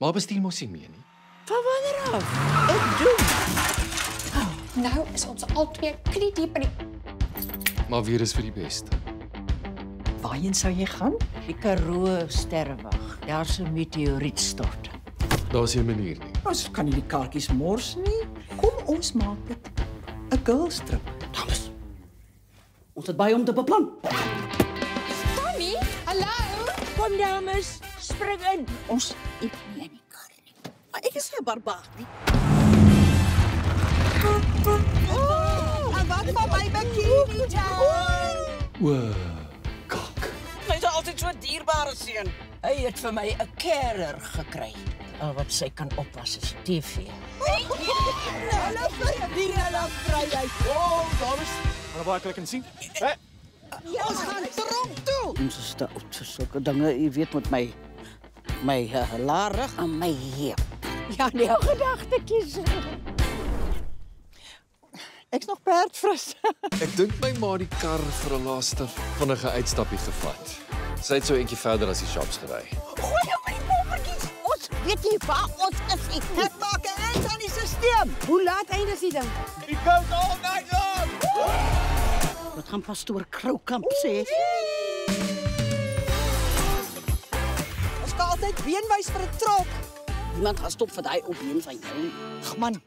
Maar bestuur mos nie meer nie. Van wanneer af? Ek doen. Nou is ons albei knie-diep in die... Maar weer is vir die beste. Waarheen sou jy gaan? Die Karoo sterrewag. Daar's 'n meteorietstort. Daar's nie 'n manier nie. Ons kan nie die kaartjies mors nie. Kom ons maak dit 'n girls trip. Dames. Ons het baie om te beplan. Tommy, hallo. Kom dames, spring in. Ons eet nie in die kar nie. Maar ek is nie 'n barbaar nie. En wat van my bikini town? O, kak. Hy's altyd so 'n dierbare seun. Hy het vir my 'n carer gekry. Al wat sy kan oppas is TV. Hallo, vryheid. Oh, dames. Maar waar kan ek sien? Ons gaan tronk toe. Ons is te oud vir sulke dinge, jy weet, met my larig en my heup. Ja, nee, gedagtetjies. Ek's nog perdfris. Ek dink my ma die kar vir 'n laaste vinnige uitstappie gevat. Sy het so eentjie verder as die shops gery. Gooi hom in die pompertjies. Ons weet nie waar ons is nie. Dit maak 'n eind aan die stelsel. Hoe laat eindig die ding? It goes all night long. Wat gaan pastoor Kroukamp sê? Ons kan altyd beenwys vir 'n trok. Niemand gaan stop vir daai opbeen van jou. Ag man,